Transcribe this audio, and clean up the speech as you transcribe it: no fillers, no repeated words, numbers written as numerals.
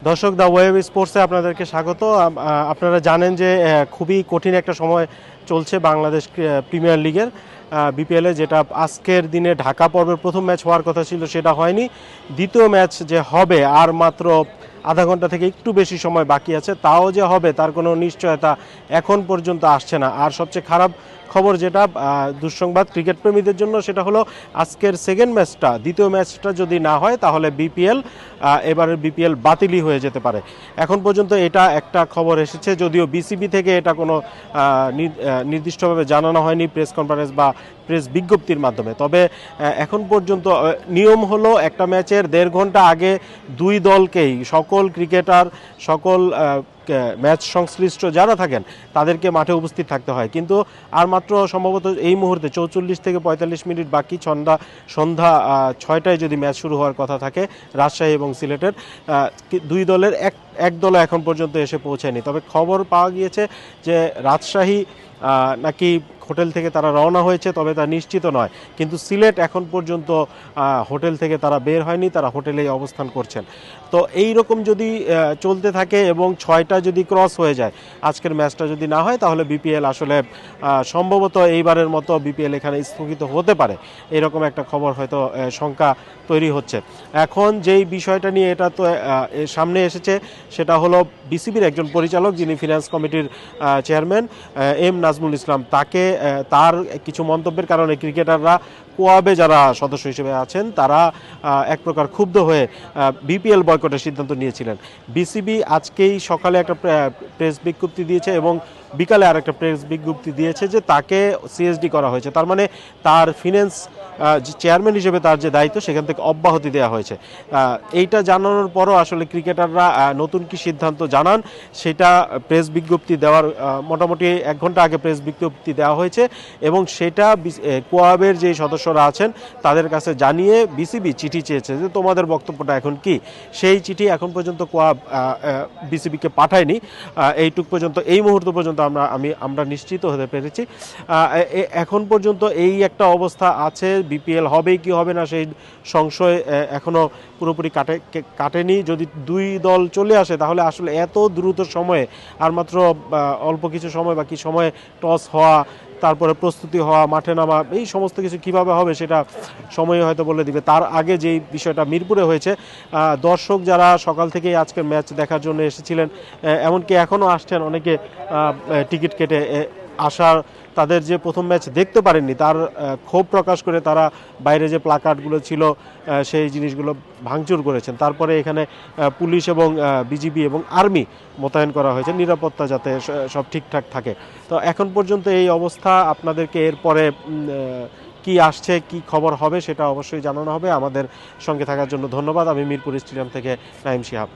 দর্শক দা ওয়েব স্পোর্টসে আপনাদেরকে স্বাগত। আপনারা জানেন যে খুবই কঠিন একটা সময় চলছে বাংলাদেশ প্রিমিয়ার লিগের বিপিএলে, যেটা আজকের দিনে ঢাকা পর্বের প্রথম ম্যাচ হওয়ার কথা ছিল সেটা হয়নি। দ্বিতীয় ম্যাচ যে হবে আর মাত্র আধা ঘন্টা থেকে একটু বেশি সময় বাকি আছে, তাও যে হবে তার কোনো নিশ্চয়তা এখন পর্যন্ত আসছে না। আর সবচেয়ে খারাপ খবর যেটা দুঃসংবাদ ক্রিকেট প্রেমীদের জন্য, সেটা হলো আজকের সেকেন্ড ম্যাচটা, দ্বিতীয় ম্যাচটা যদি না হয় তাহলে এবারের বিপিএল বাতিলই হয়ে যেতে পারে। এখন পর্যন্ত এটা একটা খবর এসেছে, যদিও বিসিবি থেকে এটা কোনো নির্দিষ্টভাবে জানানো হয়নি প্রেস কনফারেন্স বা প্রেস বিজ্ঞপ্তির মাধ্যমে। তবে এখন পর্যন্ত নিয়ম হলো একটা ম্যাচের 1.5 ঘন্টা আগে দুই দলকেই, সকল ক্রিকেটার, সকল ম্যাচ সংশ্লিষ্ট যারা থাকেন তাদেরকে মাঠে উপস্থিত থাকতে হয়। কিন্তু আর মাত্র সম্ভবত এই মুহূর্তে 44 থেকে 45 মিনিট বাকি, সন্ধ্যা 6টায় যদি ম্যাচ শুরু হওয়ার কথা থাকে রাজশাহী এবং সিলেটের। দুই দলের এক দলও এখন পর্যন্ত এসে পৌঁছায়নি। তবে খবর পাওয়া গিয়েছে যে রাজশাহী নাকি হোটেল থেকে তারা রওনা হয়েছে, তবে তা নিশ্চিত নয়। কিন্তু সিলেট এখন পর্যন্ত হোটেল থেকে তারা বের হয়নি, তারা হোটেলেই অবস্থান করছেন। তো এই রকম যদি চলতে থাকে এবং 6টা যদি ক্রস হয়ে যায়, আজকের ম্যাচটা যদি না হয়, তাহলে বিপিএল আসলে সম্ভবত এইবারের মতো বিপিএল এখানে স্থগিত হতে পারে, এরকম একটা খবর হয়তো শঙ্কা তৈরি হচ্ছে। এখন যেই বিষয়টা নিয়ে এটা তো সামনে এসেছে, সেটা হলো বিসিবির একজন পরিচালক, যিনি ফিনান্স কমিটির চেয়ারম্যান এম নাজমুল ইসলাম, তার কিছু মন্তব্যের কারণে ক্রিকেটাররা, কোয়াবে যারা সদস্য হিসেবে আছেন, তারা এক প্রকার ক্ষুব্ধ হয়ে বিপিএল বয়কটের সিদ্ধান্ত নিয়েছিলেন। বিসিবি আজকেই সকালে একটা প্রেস বিজ্ঞপ্তি দিয়েছে এবং বিকালে আর একটা প্রেস বিজ্ঞপ্তি দিয়েছে যে তাকে সিএসডি করা হয়েছে। তার মানে তার ফিনান্স চেয়ারম্যান হিসেবে তার যে দায়িত্ব, সেখান থেকে অব্যাহতি দেওয়া হয়েছে। এইটা জানানোর পরও আসলে ক্রিকেটাররা নতুন কি সিদ্ধান্ত জানান, সেটা প্রেস বিজ্ঞপ্তি দেওয়ার মোটামুটি 1 ঘন্টা আগে প্রেস বিজ্ঞপ্তি দেওয়া হয়েছে এবং সেটা কোয়াবের যে সদস্যরা আছেন তাদের কাছে জানিয়ে বিসিবি চিঠি চেয়েছে যে তোমাদের বক্তব্যটা এখন কি। সেই চিঠি এখন পর্যন্ত কোয়াব বিসিবিকে পাঠায়নি। এইটুক পর্যন্ত, এই মুহূর্ত পর্যন্ত আমরা নিশ্চিত হতে পেরেছি। এখন পর্যন্ত এই একটা অবস্থা আছে, বিপিএল হবে কি হবে না সেই সংশয় এখনো পুরোপুরি কাটেনি। যদি দুই দল চলে আসে, তাহলে আসলে এত দ্রুত সময়ে, আর মাত্র অল্প কিছু সময় বাকি সময়ে টস হওয়া, তারপরে প্রস্তুতি হওয়া, মাঠে নামা, এই সমস্ত কিছু কিভাবে হবে সেটা সময় হয়তো বলে দিবে। তার আগে যেই বিষয়টা মিরপুরে হয়েছে, দর্শক যারা সকাল থেকেই আজকের ম্যাচ দেখার জন্য এসেছিলেন, এমনকি এখনও আসছেন অনেকে টিকিট কেটে আসার, তাদের যে প্রথম ম্যাচ দেখতে পারেননি তার ক্ষোভ প্রকাশ করে তারা বাইরে যে প্লাকার্ডগুলো ছিল সেই জিনিসগুলো ভাঙচুর করেছেন। তারপরে এখানে পুলিশ এবং বিজিবি এবং আর্মি মোতায়েন করা হয়েছে নিরাপত্তা যাতে সব ঠিকঠাক থাকে। তো এখন পর্যন্ত এই অবস্থা। আপনাদেরকে এরপরে কি আসছে, কি খবর হবে, সেটা অবশ্যই জানানো হবে। আমাদের সঙ্গে থাকার জন্য ধন্যবাদ। আমি মিরপুর স্টেডিয়াম থেকে নাইম শিহাব।